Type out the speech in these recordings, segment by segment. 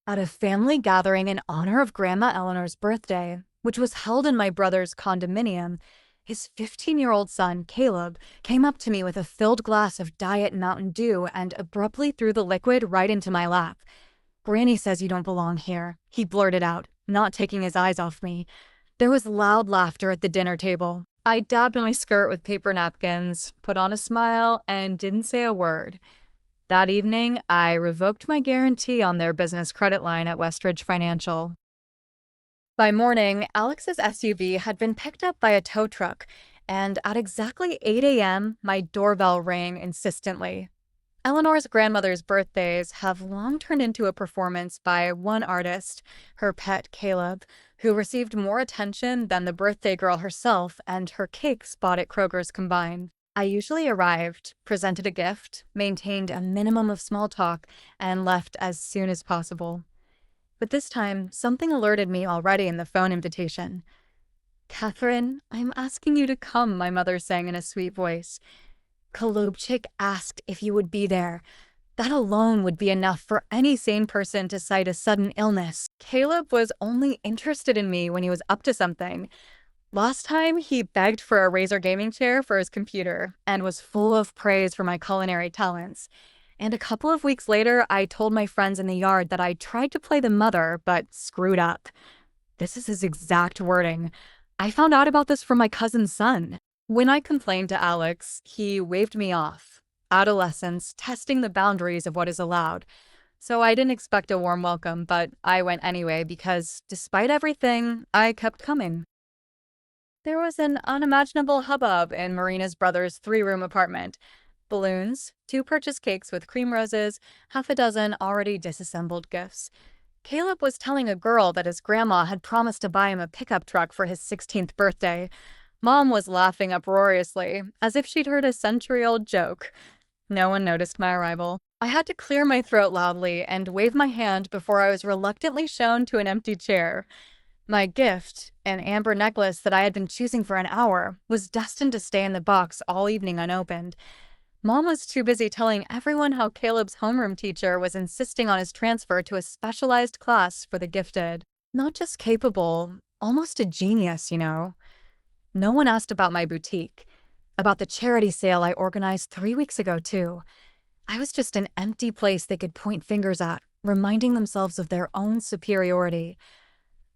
At a family gathering in honor of Grandma Eleanor's birthday, which was held in my brother's condominium, his 15-year-old son, Caleb, came up to me with a filled glass of Diet Mountain Dew and abruptly threw the liquid right into my lap. "Granny says you don't belong here," he blurted out, not taking his eyes off me. There was loud laughter at the dinner table. I dabbed my skirt with paper napkins, put on a smile, and didn't say a word. That evening, I revoked my guarantee on their business credit line at Westridge Financial. By morning, Alex's SUV had been picked up by a tow truck, and at exactly 8 a.m., my doorbell rang insistently. Eleanor's grandmother's birthdays have long turned into a performance by one artist, her pet Caleb, who received more attention than the birthday girl herself and her cakes bought at Kroger's combined. I usually arrived, presented a gift, maintained a minimum of small talk, and left as soon as possible. But this time, something alerted me already in the phone invitation. "Katherine, I'm asking you to come," my mother sang in a sweet voice. "Kolobchik asked if you would be there. That alone would be enough for any sane person to cite a sudden illness. Caleb was only interested in me when he was up to something. Last time, he begged for a Razer gaming chair for his computer and was full of praise for my culinary talents. And a couple of weeks later, I told my friends in the yard that I tried to play the mother, but screwed up. This is his exact wording. I found out about this from my cousin's son. When I complained to Alex, he waved me off. Adolescence, testing the boundaries of what is allowed. So I didn't expect a warm welcome, but I went anyway because, despite everything, I kept coming. There was an unimaginable hubbub in Marina's brother's 3-room apartment. Balloons, 2 purchased cakes with cream roses, half a dozen already disassembled gifts. Caleb was telling a girl that his grandma had promised to buy him a pickup truck for his 16th birthday. Mom was laughing uproariously, as if she'd heard a century-old joke. No one noticed my arrival. I had to clear my throat loudly and wave my hand before I was reluctantly shown to an empty chair. My gift, an amber necklace that I had been choosing for an hour, was destined to stay in the box all evening unopened. Mom was too busy telling everyone how Caleb's homeroom teacher was insisting on his transfer to a specialized class for the gifted. Not just capable, almost a genius, you know. No one asked about my boutique, about the charity sale I organized 3 weeks ago, too. I was just an empty place they could point fingers at, reminding themselves of their own superiority.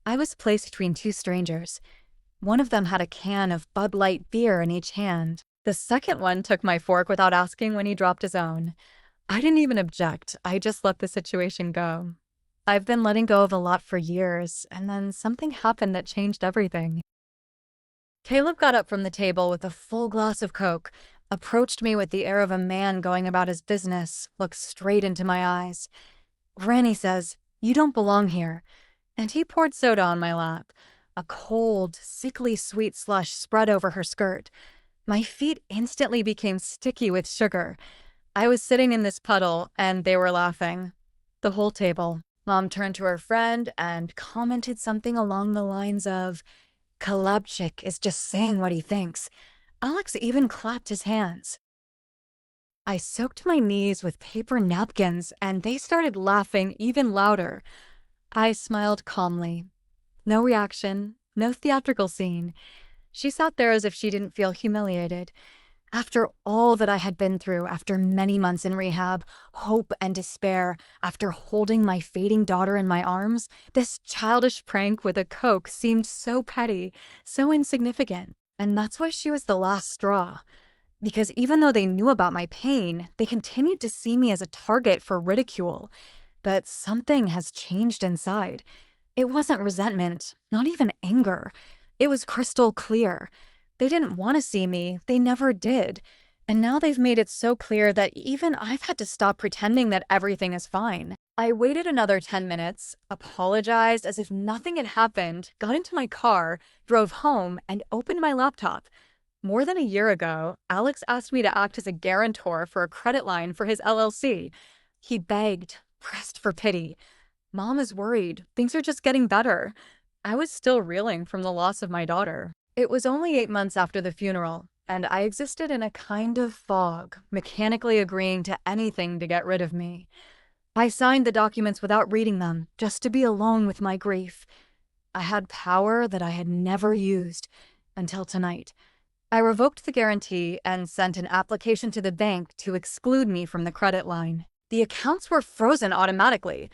I was placed between 2 strangers. One of them had a can of Bud Light beer in each hand. The second one took my fork without asking when he dropped his own. I didn't even object. I just let the situation go. I've been letting go of a lot for years, and then something happened that changed everything. Caleb got up from the table with a full glass of Coke, approached me with the air of a man going about his business, looked straight into my eyes. "Granny says, you don't belong here." And he poured soda on my lap. A cold, sickly sweet slush spread over her skirt. My feet instantly became sticky with sugar. I was sitting in this puddle, and they were laughing. The whole table. Mom turned to her friend and commented something along the lines of, "Kalabchik is just saying what he thinks." Alex even clapped his hands. I soaked my knees with paper napkins, and they started laughing even louder. I smiled calmly. No reaction, no theatrical scene. She sat there as if she didn't feel humiliated. After all that I had been through, after many months in rehab, hope and despair, after holding my fading daughter in my arms, this childish prank with a Coke seemed so petty, so insignificant. And that's why she was the last straw. Because even though they knew about my pain, they continued to see me as a target for ridicule. But something has changed inside. It wasn't resentment, not even anger. It was crystal clear. They didn't want to see me. They never did. And now they've made it so clear that even I've had to stop pretending that everything is fine. I waited another 10 minutes, apologized as if nothing had happened, got into my car, drove home, and opened my laptop. More than a year ago, Alex asked me to act as a guarantor for a credit line for his LLC. He begged, pressed for pity. Mom is worried. Things are just getting better. I was still reeling from the loss of my daughter. It was only 8 months after the funeral, and I existed in a kind of fog, mechanically agreeing to anything to get rid of me. I signed the documents without reading them, just to be alone with my grief. I had power that I had never used until tonight. I revoked the guarantee and sent an application to the bank to exclude me from the credit line. The accounts were frozen automatically.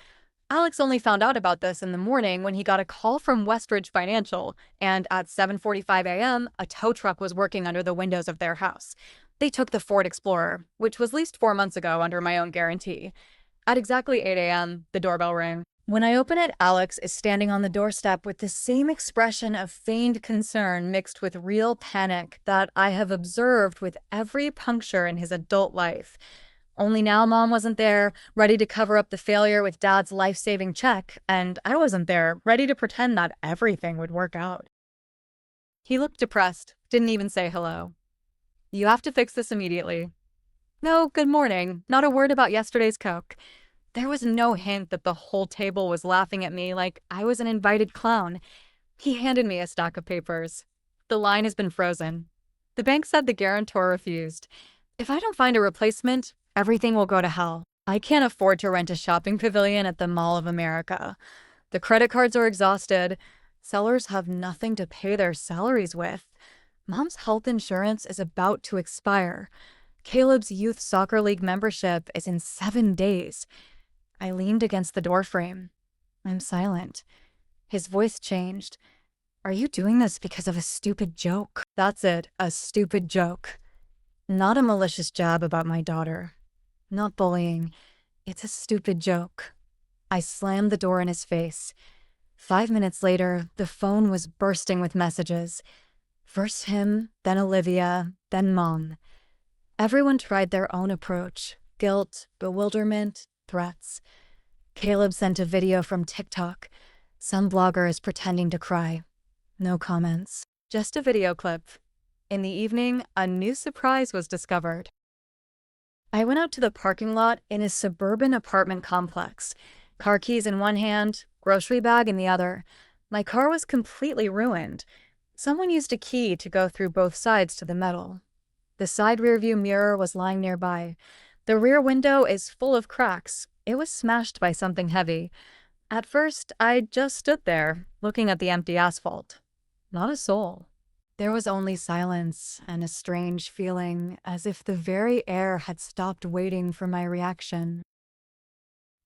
Alex only found out about this in the morning when he got a call from Westridge Financial, and at 7:45 a.m., a tow truck was working under the windows of their house. They took the Ford Explorer, which was leased 4 months ago under my own guarantee. At exactly 8 a.m., the doorbell rang. When I open it, Alex is standing on the doorstep with the same expression of feigned concern mixed with real panic that I have observed with every puncture in his adult life. Only now Mom wasn't there, ready to cover up the failure with Dad's life-saving check, and I wasn't there, ready to pretend that everything would work out. He looked depressed, didn't even say hello. "You have to fix this immediately." "No, good morning. Not a word about yesterday's Coke." There was no hint that the whole table was laughing at me like I was an invited clown. He handed me a stack of papers. "The line has been frozen. The bank said the guarantor refused. If I don't find a replacement, everything will go to hell. I can't afford to rent a shopping pavilion at the Mall of America. The credit cards are exhausted. Sellers have nothing to pay their salaries with. Mom's health insurance is about to expire. Caleb's youth soccer league membership is in 7 days." I leaned against the doorframe. I'm silent. His voice changed. "Are you doing this because of a stupid joke?" That's it, a stupid joke. Not a malicious jab about my daughter. Not bullying. It's a stupid joke. I slammed the door in his face. 5 minutes later, the phone was bursting with messages. First him, then Olivia, then Mom. Everyone tried their own approach. Guilt, bewilderment, threats. Caleb sent a video from TikTok. Some blogger is pretending to cry. No comments. Just a video clip. In the evening, a new surprise was discovered. I went out to the parking lot in a suburban apartment complex. Car keys in one hand, grocery bag in the other. My car was completely ruined. Someone used a key to go through both sides to the metal. The side rearview mirror was lying nearby. The rear window is full of cracks. It was smashed by something heavy. At first, I just stood there, looking at the empty asphalt. Not a soul. There was only silence and a strange feeling, as if the very air had stopped waiting for my reaction.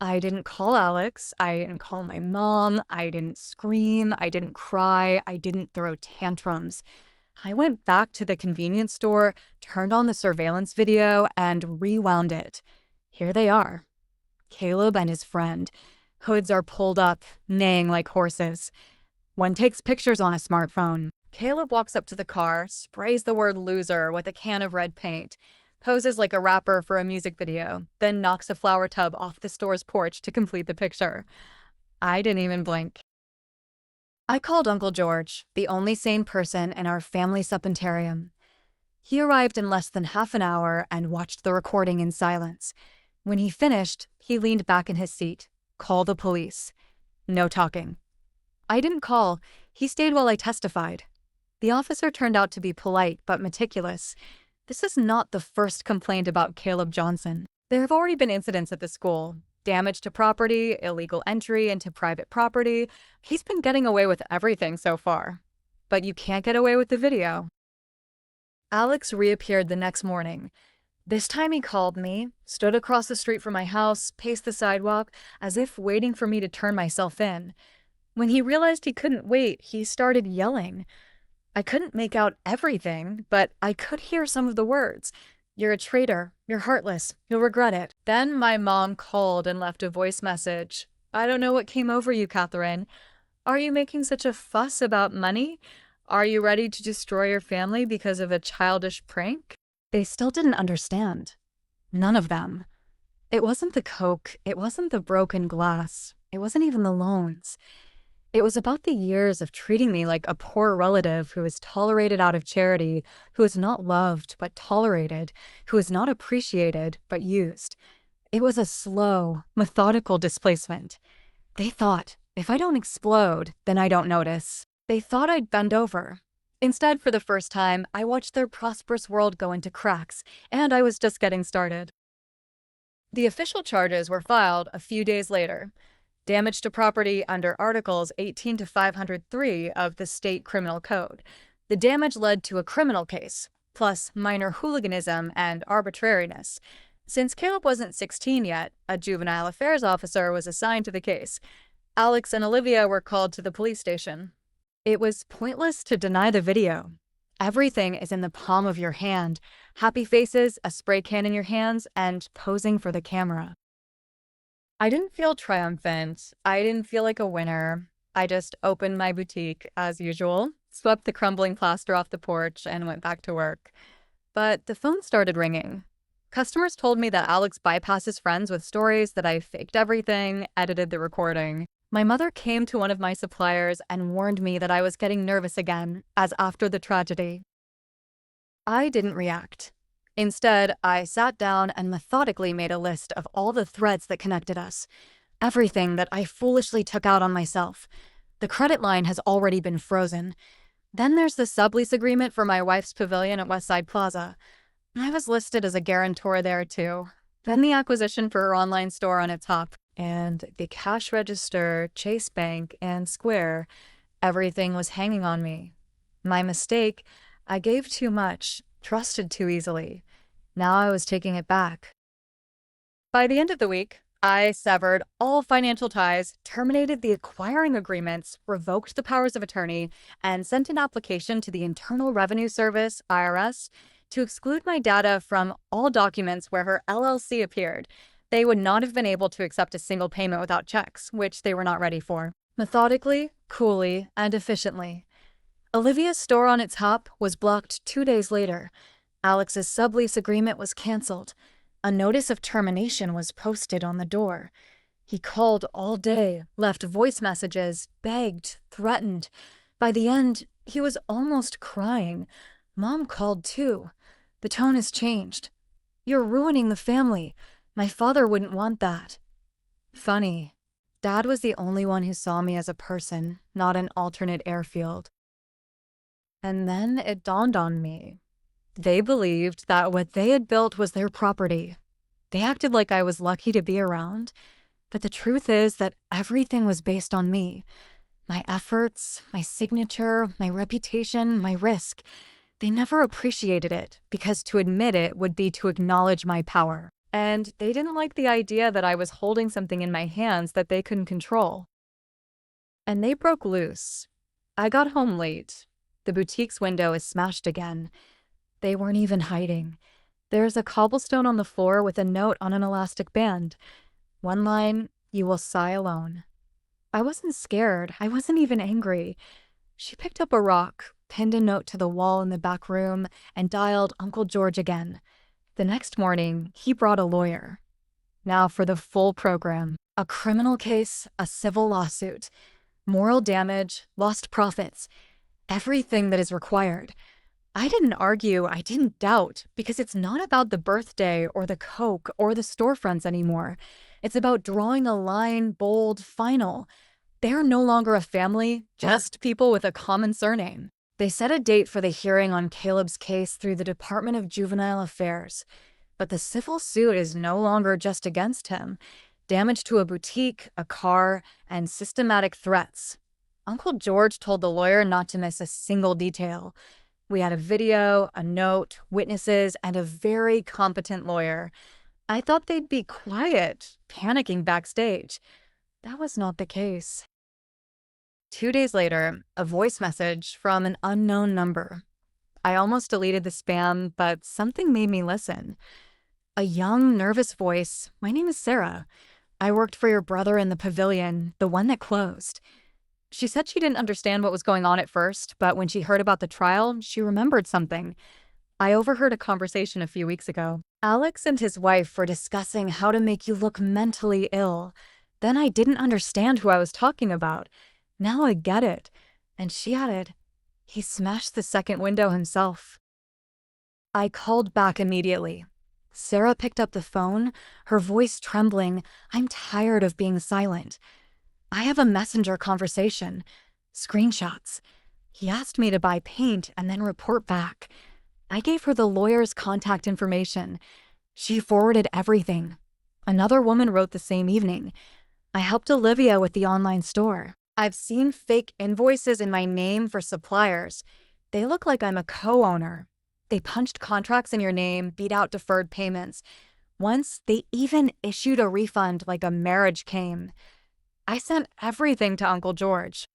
I didn't call Alex. I didn't call my mom. I didn't scream. I didn't cry. I didn't throw tantrums. I went back to the convenience store, turned on the surveillance video, and rewound it. Here they are. Caleb and his friend. Hoods are pulled up, neighing like horses. One takes pictures on a smartphone. Caleb walks up to the car, sprays the word loser with a can of red paint, poses like a rapper for a music video, then knocks a flower tub off the store's porch to complete the picture. I didn't even blink. I called Uncle George, the only sane person in our family supplementarium. He arrived in less than half an hour and watched the recording in silence. When he finished, he leaned back in his seat. "Call the police." No talking. I didn't call. He stayed while I testified. The officer turned out to be polite but meticulous. This is not the first complaint about Caleb Johnson. There have already been incidents at the school. Damage to property, illegal entry into private property. He's been getting away with everything so far. But you can't get away with the video. Alex reappeared the next morning. This time he called me, stood across the street from my house, paced the sidewalk, as if waiting for me to turn myself in. When he realized he couldn't wait, he started yelling. I couldn't make out everything, but I could hear some of the words. "You're a traitor. You're heartless. You'll regret it." Then my mom called and left a voice message. "I don't know what came over you, Katherine. Are you making such a fuss about money? Are you ready to destroy your family because of a childish prank?" They still didn't understand. None of them. It wasn't the Coke. It wasn't the broken glass. It wasn't even the loans. It was about the years of treating me like a poor relative who is tolerated out of charity, who is not loved but tolerated, who is not appreciated but used. It was a slow, methodical displacement. They thought, if I don't explode, then I don't notice. They thought I'd bend over. Instead, for the first time, I watched their prosperous world go into cracks, and I was just getting started. The official charges were filed a few days later. Damage to property under Articles 18 to 503 of the State Criminal Code. The damage led to a criminal case, plus minor hooliganism and arbitrariness. Since Caleb wasn't 16 yet, a juvenile affairs officer was assigned to the case. Alex and Olivia were called to the police station. It was pointless to deny the video. Everything is in the palm of your hand. Happy faces, a spray can in your hands, and posing for the camera. I didn't feel triumphant. I didn't feel like a winner. I just opened my boutique as usual, swept the crumbling plaster off the porch, and went back to work. But the phone started ringing. Customers told me that Alex bypasses friends with stories that I faked everything, edited the recording. My mother came to one of my suppliers and warned me that I was getting nervous again, as after the tragedy. I didn't react. Instead, I sat down and methodically made a list of all the threads that connected us. Everything that I foolishly took out on myself. The credit line has already been frozen. Then there's the sublease agreement for my wife's pavilion at Westside Plaza. I was listed as a guarantor there too. Then the acquisition for her online store on its top. And the cash register, Chase Bank, and Square. Everything was hanging on me. My mistake, I gave too much, trusted too easily. Now I was taking it back. By the end of the week, I severed all financial ties, terminated the acquiring agreements, revoked the powers of attorney, and sent an application to the Internal Revenue Service, IRS, to exclude my data from all documents where her LLC appeared. They would not have been able to accept a single payment without checks, which they were not ready for. Methodically, coolly, and efficiently. Olivia's store on its hop was blocked 2 days later. Alex's sublease agreement was canceled. A notice of termination was posted on the door. He called all day, left voice messages, begged, threatened. By the end, he was almost crying. Mom called too. The tone has changed. You're ruining the family. My father wouldn't want that. Funny. Dad was the only one who saw me as a person, not an alternate airfield. And then it dawned on me. They believed that what they had built was their property. They acted like I was lucky to be around. But the truth is that everything was based on me. My efforts, my signature, my reputation, my risk. They never appreciated it, because to admit it would be to acknowledge my power. And they didn't like the idea that I was holding something in my hands that they couldn't control. And they broke loose. I got home late. The boutique's window is smashed again. They weren't even hiding. There's a cobblestone on the floor with a note on an elastic band. One line, "You will sigh alone." I wasn't scared. I wasn't even angry. She picked up a rock, pinned a note to the wall in the back room, and dialed Uncle George again. The next morning, he brought a lawyer. Now for the full program. A criminal case, a civil lawsuit, moral damage, lost profits, everything that is required. I didn't argue, I didn't doubt, because it's not about the birthday or the Coke or the storefronts anymore. It's about drawing a line, bold, final. They're no longer a family, just people with a common surname. They set a date for the hearing on Caleb's case through the Department of Juvenile Affairs. But the civil suit is no longer just against him. Damage to a boutique, a car, and systematic threats. Uncle George told the lawyer not to miss a single detail. We had a video, a note, witnesses, and a very competent lawyer. I thought they'd be quiet, panicking backstage. That was not the case. 2 days later, a voice message from an unknown number. I almost deleted the spam, but something made me listen. A young, nervous voice. "My name is Sarah. I worked for your brother in the pavilion, the one that closed." She said she didn't understand what was going on at first, but when she heard about the trial, she remembered something. I overheard a conversation a few weeks ago. Alex and his wife were discussing how to make you look mentally ill. Then I didn't understand who I was talking about. Now I get it. And she added, "He smashed the second window himself." I called back immediately. Sarah picked up the phone, her voice trembling. "I'm tired of being silent. I have a messenger conversation. Screenshots. He asked me to buy paint and then report back. I gave her the lawyer's contact information. She forwarded everything. Another woman wrote the same evening. I helped Olivia with the online store. I've seen fake invoices in my name for suppliers. They look like I'm a co-owner. They punched contracts in your name, beat out deferred payments. Once, they even issued a refund like a marriage came. I sent everything to Uncle George.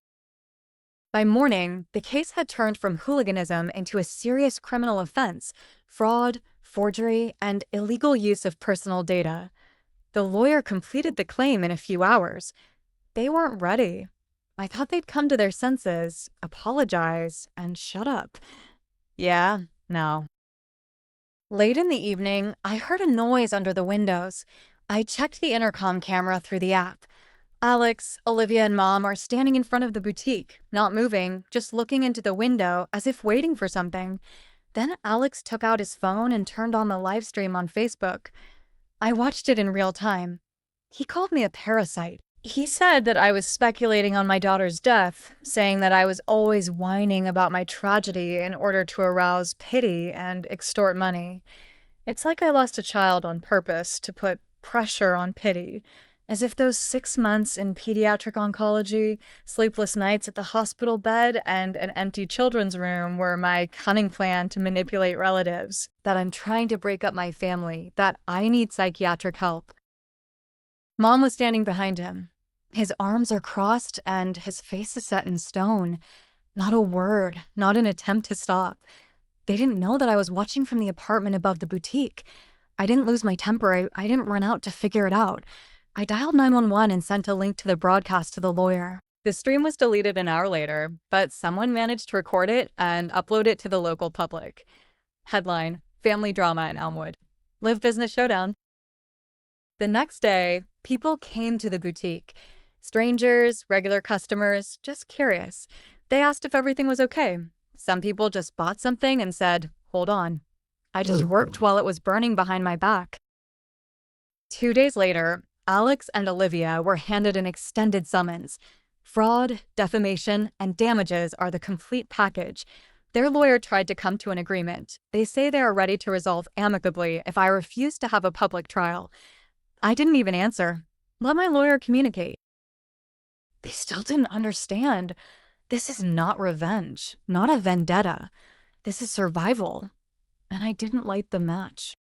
By morning, the case had turned from hooliganism into a serious criminal offense: fraud, forgery, and illegal use of personal data. The lawyer completed the claim in a few hours. They weren't ready. I thought they'd come to their senses, apologize, and shut up. Yeah, no. Late in the evening, I heard a noise under the windows. I checked the intercom camera through the app. Alex, Olivia, and Mom are standing in front of the boutique, not moving, just looking into the window as if waiting for something. Then Alex took out his phone and turned on the live stream on Facebook. I watched it in real time. He called me a parasite. He said that I was speculating on my daughter's death, saying that I was always whining about my tragedy in order to arouse pity and extort money. It's like I lost a child on purpose to put pressure on pity, as if those 6 months in pediatric oncology, sleepless nights at the hospital bed, and an empty children's room were my cunning plan to manipulate relatives, that I'm trying to break up my family, that I need psychiatric help. Mom was standing behind him. His arms are crossed and his face is set in stone. Not a word, not an attempt to stop. They didn't know that I was watching from the apartment above the boutique. I didn't lose my temper. I didn't run out to figure it out. I dialed 911 and sent a link to the broadcast to the lawyer. The stream was deleted an hour later, but someone managed to record it and upload it to the local public. Headline: Family Drama in Elmwood. Live Business Showdown. The next day, people came to the boutique. Strangers, regular customers, just curious. They asked if everything was okay. Some people just bought something and said, "Hold on." I just worked while it was burning behind my back. 2 days later, Alex and Olivia were handed an extended summons. Fraud, defamation, and damages are the complete package. Their lawyer tried to come to an agreement. They say they are ready to resolve amicably if I refuse to have a public trial. I didn't even answer. Let my lawyer communicate. They still didn't understand. This is not revenge, not a vendetta. This is survival. And I didn't light the match.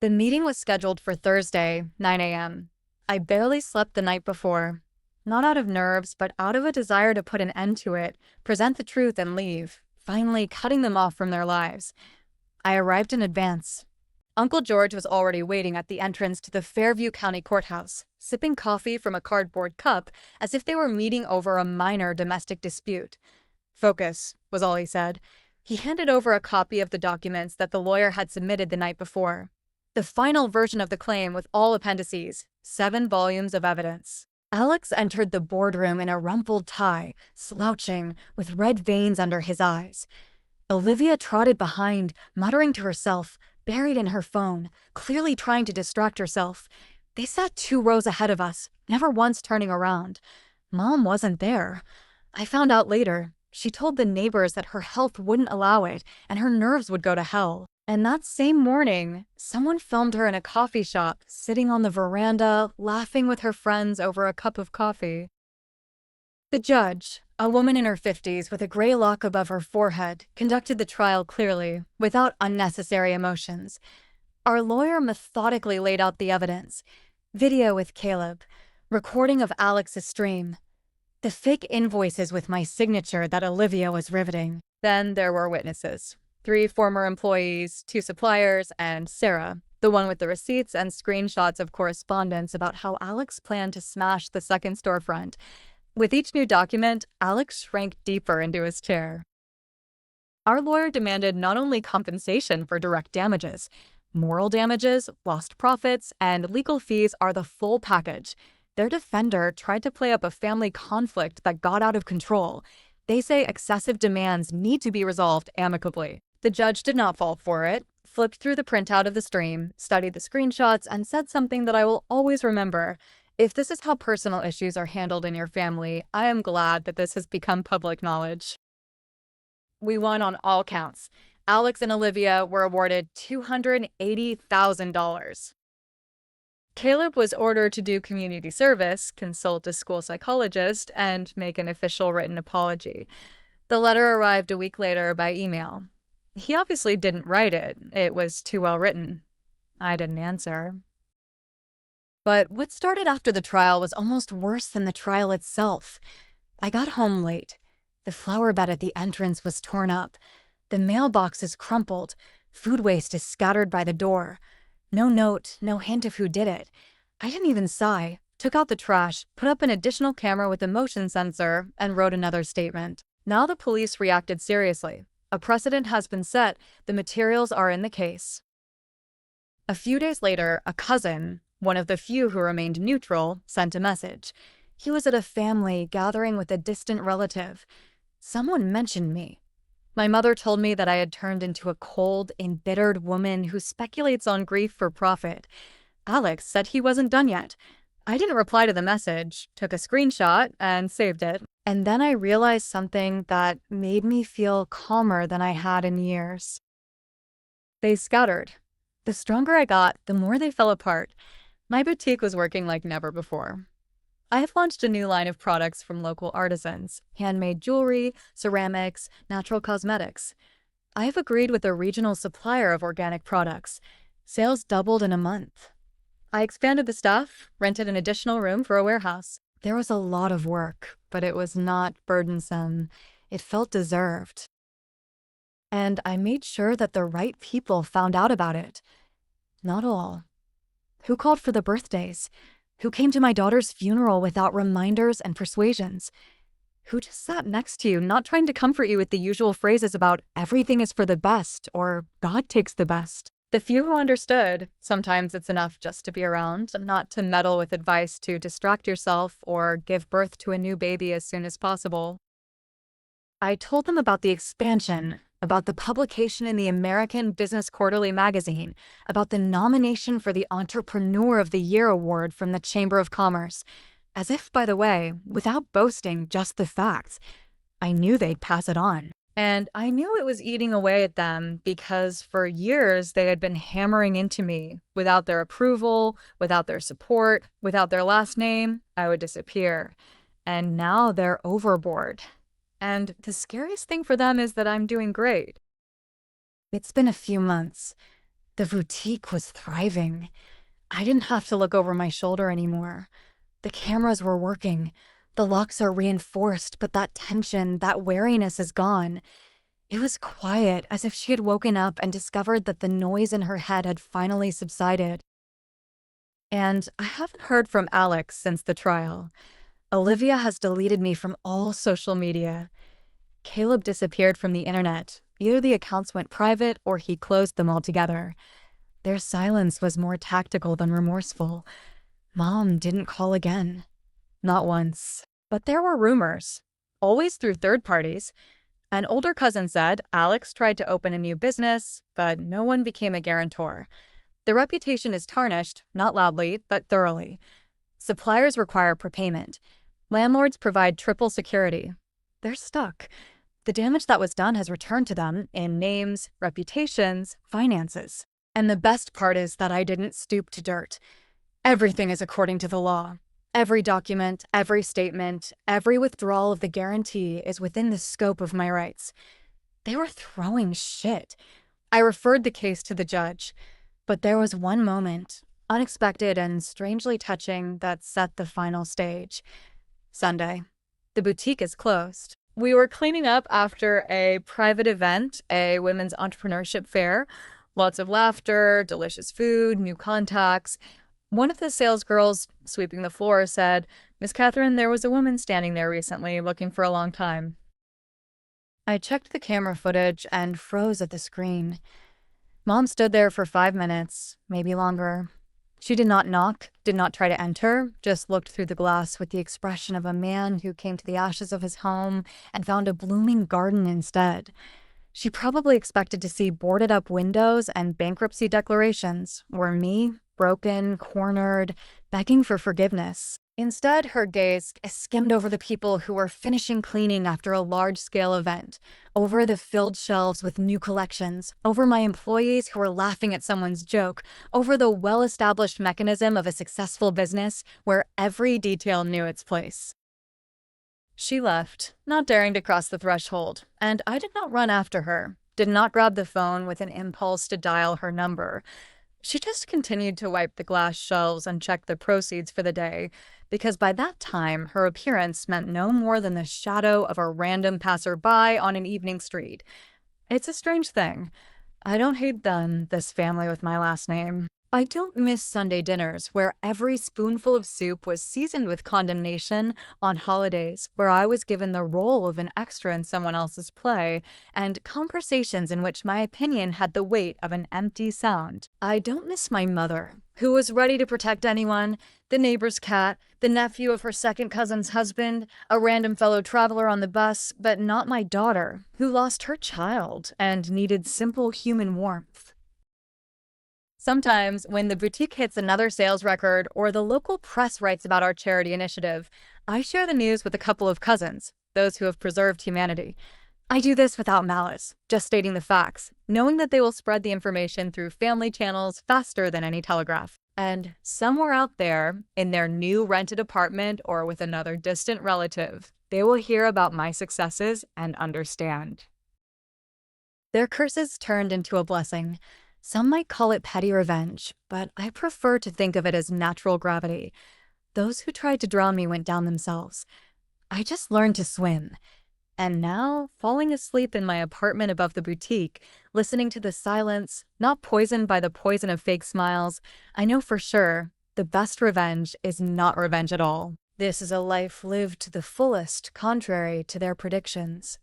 The meeting was scheduled for Thursday, 9 a.m. I barely slept the night before. Not out of nerves, but out of a desire to put an end to it, present the truth and leave, finally cutting them off from their lives. I arrived in advance. Uncle George was already waiting at the entrance to the Fairview County Courthouse, sipping coffee from a cardboard cup as if they were meeting over a minor domestic dispute. "Focus," was all he said. He handed over a copy of the documents that the lawyer had submitted the night before. The final version of the claim with all appendices, 7 volumes of evidence. Alex entered the boardroom in a rumpled tie, slouching, with red veins under his eyes. Olivia trotted behind, muttering to herself, buried in her phone, clearly trying to distract herself. They sat 2 rows ahead of us, never once turning around. Mom wasn't there. I found out later. She told the neighbors that her health wouldn't allow it, and her nerves would go to hell. And that same morning, someone filmed her in a coffee shop, sitting on the veranda, laughing with her friends over a cup of coffee. The judge, a woman in her 50s with a gray lock above her forehead, conducted the trial clearly, without unnecessary emotions. Our lawyer methodically laid out the evidence. Video with Caleb, recording of Alex's stream, the fake invoices with my signature that Olivia was riveting. Then there were witnesses. 3 former employees, 2 suppliers, and Sarah, the one with the receipts and screenshots of correspondence about how Alex planned to smash the second storefront. With each new document, Alex shrank deeper into his chair. Our lawyer demanded not only compensation for direct damages, moral damages, lost profits, and legal fees are the full package. Their defender tried to play up a family conflict that got out of control. They say excessive demands need to be resolved amicably. The judge did not fall for it, flipped through the printout of the stream, studied the screenshots, and said something that I will always remember. "If this is how personal issues are handled in your family, I am glad that this has become public knowledge." We won on all counts. Alex and Olivia were awarded $280,000. Caleb was ordered to do community service, consult a school psychologist, and make an official written apology. The letter arrived a week later by email. He obviously didn't write it. It was too well written. I didn't answer. But what started after the trial was almost worse than the trial itself. I got home late. The flower bed at the entrance was torn up. The mailbox is crumpled. Food waste is scattered by the door. No note, no hint of who did it. I didn't even sigh, took out the trash, put up an additional camera with a motion sensor, and wrote another statement. Now the police reacted seriously. A precedent has been set. The materials are in the case. A few days later, a cousin, one of the few who remained neutral, sent a message. He was at a family gathering with a distant relative. Someone mentioned me. My mother told me that I had turned into a cold, embittered woman who speculates on grief for profit. Alex said he wasn't done yet. I didn't reply to the message, took a screenshot, and saved it. And then I realized something that made me feel calmer than I had in years. They scattered. The stronger I got, the more they fell apart. My boutique was working like never before. I have launched a new line of products from local artisans, handmade jewelry, ceramics, natural cosmetics. I have agreed with a regional supplier of organic products. Sales doubled in a month. I expanded the staff, rented an additional room for a warehouse. There was a lot of work, but it was not burdensome. It felt deserved. And I made sure that the right people found out about it. Not all. Who called for the birthdays? Who came to my daughter's funeral without reminders and persuasions? Who just sat next to you, not trying to comfort you with the usual phrases about everything is for the best or God takes the best? The few who understood, sometimes it's enough just to be around, not to meddle with advice to distract yourself or give birth to a new baby as soon as possible. I told them about the expansion, about the publication in the American Business Quarterly magazine, about the nomination for the Entrepreneur of the Year award from the Chamber of Commerce. As if, by the way, without boasting, just the facts. I knew they'd pass it on. And I knew it was eating away at them because for years they had been hammering into me. Without their approval, without their support, without their last name, I would disappear. And now they're overboard. And the scariest thing for them is that I'm doing great. It's been a few months. The boutique was thriving. I didn't have to look over my shoulder anymore. The cameras were working. The locks are reinforced, but that tension, that wariness is gone. It was quiet, as if she had woken up and discovered that the noise in her head had finally subsided. And I haven't heard from Alex since the trial. Olivia has deleted me from all social media. Caleb disappeared from the internet. Either the accounts went private or he closed them altogether. Their silence was more tactical than remorseful. Mom didn't call again. Not once. But there were rumors, always through third parties. An older cousin said Alex tried to open a new business, but no one became a guarantor. The reputation is tarnished, not loudly, but thoroughly. Suppliers require prepayment. Landlords provide triple security. They're stuck. The damage that was done has returned to them in names, reputations, finances. And the best part is that I didn't stoop to dirt. Everything is according to the law. Every document, every statement, every withdrawal of the guarantee is within the scope of my rights. They were throwing shit. I referred the case to the judge. But there was one moment, unexpected and strangely touching, that set the final stage. Sunday. The boutique is closed. We were cleaning up after a private event, a women's entrepreneurship fair. Lots of laughter, delicious food, new contacts. One of the sales girls sweeping the floor said, "Miss Katherine, there was a woman standing there recently looking for a long time." I checked the camera footage and froze at the screen. Mom stood there for 5 minutes, maybe longer. She did not knock, did not try to enter, just looked through the glass with the expression of a man who came to the ashes of his home and found a blooming garden instead. She probably expected to see boarded up windows and bankruptcy declarations, or me, broken, cornered, begging for forgiveness. Instead, her gaze skimmed over the people who were finishing cleaning after a large-scale event, over the filled shelves with new collections, over my employees who were laughing at someone's joke, over the well-established mechanism of a successful business where every detail knew its place. She left, not daring to cross the threshold, and I did not run after her, did not grab the phone with an impulse to dial her number. She just continued to wipe the glass shelves and check the proceeds for the day, because by that time her appearance meant no more than the shadow of a random passerby on an evening street. It's a strange thing. I don't hate them, this family with my last name. I don't miss Sunday dinners where every spoonful of soup was seasoned with condemnation, on holidays where I was given the role of an extra in someone else's play, and conversations in which my opinion had the weight of an empty sound. I don't miss my mother, who was ready to protect anyone, the neighbor's cat, the nephew of her second cousin's husband, a random fellow traveler on the bus, but not my daughter, who lost her child and needed simple human warmth. Sometimes, when the boutique hits another sales record or the local press writes about our charity initiative, I share the news with a couple of cousins, those who have preserved humanity. I do this without malice, just stating the facts, knowing that they will spread the information through family channels faster than any telegraph. And somewhere out there, in their new rented apartment or with another distant relative, they will hear about my successes and understand. Their curses turned into a blessing. Some might call it petty revenge, but I prefer to think of it as natural gravity. Those who tried to drown me went down themselves. I just learned to swim. And now, falling asleep in my apartment above the boutique, listening to the silence, not poisoned by the poison of fake smiles, I know for sure the best revenge is not revenge at all. This is a life lived to the fullest, contrary to their predictions.